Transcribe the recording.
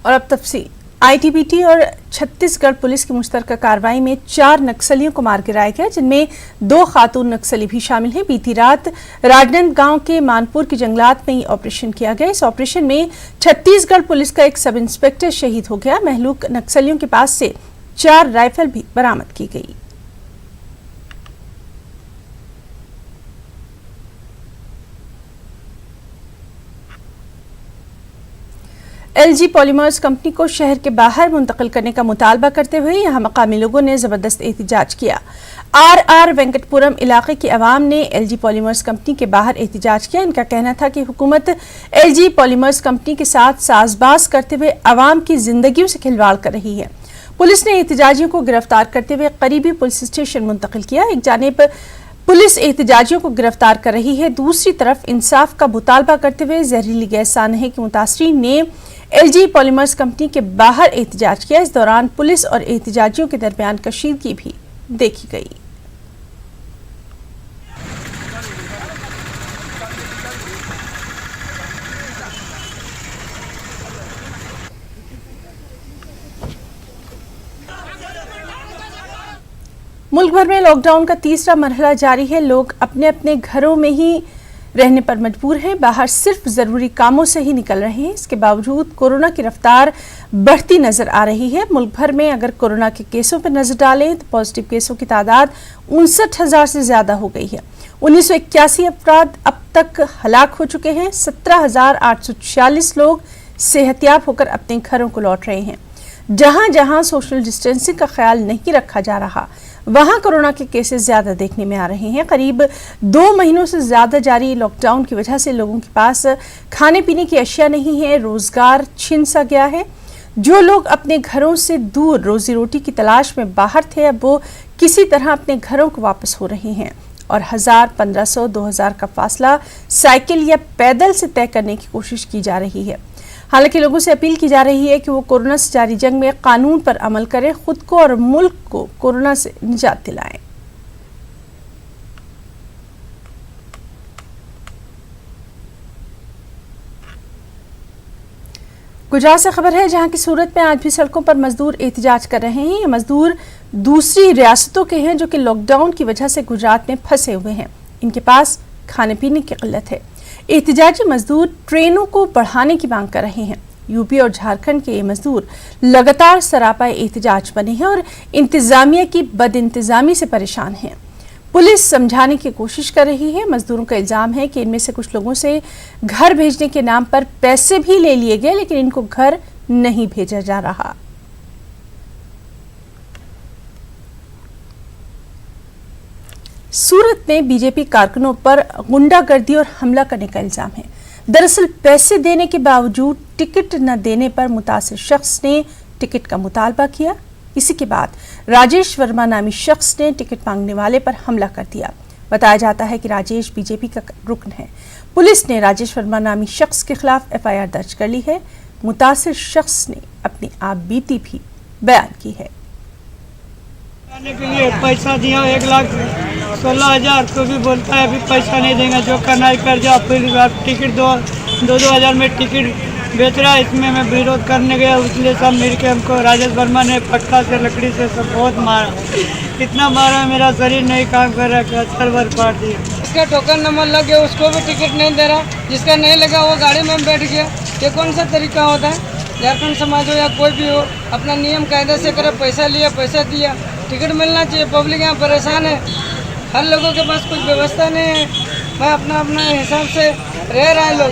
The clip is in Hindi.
और अब तफसील। आईटीबीटी और छत्तीसगढ़ पुलिस की मुश्तरका कार्रवाई में 4 नक्सलियों को मार गिराया गया, जिनमें 2 खातून नक्सली भी शामिल हैं। बीती रात राजनांदगांव के मानपुर के जंगलात में ये ऑपरेशन किया गया। इस ऑपरेशन में छत्तीसगढ़ पुलिस का एक सब इंस्पेक्टर शहीद हो गया। महलूक नक्सलियों के पास से 4 राइफल भी बरामद की गई। एलजी पॉलीमर्स कंपनी को शहर के बाहर मुंतकिल करने का मुतालबा करते हुए यहां मकामी लोगों ने जबरदस्त एहतजाज किया। आर वेंकटपुरम इलाके की आवाम ने एलजी पॉलीमर्स कंपनी के बाहर एहतजाज किया। इनका कहना था कि हुकूमत एलजी पॉलीमर्स कंपनी के साथ साजबाज करते हुए आवाम की जिंदगियों से खिलवाड़ कर रही है। पुलिस ने एहतजाजियों को गिरफ्तार करते हुए करीबी पुलिस स्टेशन मुंतकिल किया। एक जानिब पुलिस एहतजाजियों को गिरफ्तार कर रही है, दूसरी तरफ इंसाफ का मुतालबा करते हुए जहरीली गैस सानहे के मुतासरीन ने एलजी पॉलीमर्स कंपनी के बाहर एहतजाज किया। इस दौरान पुलिस और एहतजाजियों के दरमियान कशीदगी भी देखी गई। मुल्क भर में लॉकडाउन का तीसरा मरहला जारी है। लोग अपने अपने घरों में ही रहने पर मजबूर हैं, बाहर सिर्फ जरूरी कामों से ही निकल रहे हैं। इसके बावजूद कोरोना की रफ्तार बढ़ती नजर आ रही है। मुल्क भर में अगर कोरोना के केसों पर नजर डालें तो पॉजिटिव केसों की तादाद 59,000 से ज्यादा हो गई है। 1981 अफराद अब तक हलाक हो चुके हैं। 17,846 लोग सेहतियाब होकर अपने घरों को लौट रहे हैं। जहां जहां सोशल डिस्टेंसिंग का ख्याल नहीं रखा जा रहा, वहां कोरोना के केसेस ज्यादा देखने में आ रहे हैं। करीब 2 महीनों से ज्यादा जारी लॉकडाउन की वजह से लोगों के पास खाने पीने की अशिया नहीं है, रोजगार छिन सा गया है। जो लोग अपने घरों से दूर रोजी रोटी की तलाश में बाहर थे, अब वो किसी तरह अपने घरों को वापस हो रहे हैं और 1000, 1500, 2000 का फासला साइकिल या पैदल से तय करने की कोशिश की जा रही है। हालांकि लोगों से अपील की जा रही है कि वो कोरोना से जारी जंग में कानून पर अमल करें, खुद को और मुल्क को कोरोना से निजात दिलाएं। गुजरात से खबर है, जहां की सूरत में आज भी सड़कों पर मजदूर एहतजाज कर रहे हैं। ये मजदूर दूसरी रियासतों के हैं जो कि लॉकडाउन की वजह से गुजरात में फंसे हुए हैं। इनके पास खाने पीने की किल्लत है। एहतजाजी मजदूर ट्रेनों को बढ़ाने की मांग कर रहे हैं। यूपी और झारखंड के ये मजदूर लगातार सरापा एहतजाज बने हैं और इंतजामिया की बदइंतजामी से परेशान हैं। पुलिस समझाने की कोशिश कर रही है। मजदूरों का इल्जाम है कि इनमें से कुछ लोगों से घर भेजने के नाम पर पैसे भी ले लिए गए, लेकिन इनको घर नहीं भेजा जा रहा। सूरत में बीजेपी कारकुनों पर गुंडागर्दी और हमला करने का इल्जाम है। दरअसल पैसे देने के बावजूद टिकट न देने पर मुतासिर शख्स ने टिकट का मुतालबा किया। इसी के बाद राजेश वर्मा नामी शख्स ने टिकट मांगने वाले पर हमला कर दिया। बताया जाता है कि राजेश बीजेपी का रुकन है। पुलिस ने राजेश वर्मा नामी शख्स के खिलाफ एफआईआर दर्ज कर ली है। मुतासिर शख्स ने अपनी आप बीती भी बयान की है। के लिए पैसा दिया 1,16,000, तो भी बोलता है अभी पैसा नहीं देंगे, जो करना है कर जाओ। फिर आप टिकट 2,000 में टिकट बेच रहा है। इसमें मैं विरोध करने गया, इसलिए सब मिल के हमको राजेश वर्मा ने पट्टा से लकड़ी से सब बहुत मारा। इतना मारा मेरा शरीर नहीं काम कर रहा, सर्वर फाड़ दिया। जिसका टोकन नंबर लग गया उसको भी टिकट नहीं दे रहा, जिसका नहीं लगा वो गाड़ी में बैठ गया। ये कौन सा तरीका होता है? झारखंड समाज हो या कोई भी हो, अपना नियम कायदे से करे। पैसा लिया, पैसा दिया, टिकट मिलना चाहिए। पब्लिक यहाँ परेशान है, हर लोगों के पास कुछ व्यवस्था नहीं है। मैं अपना हिसाब से रह रहा है लोग।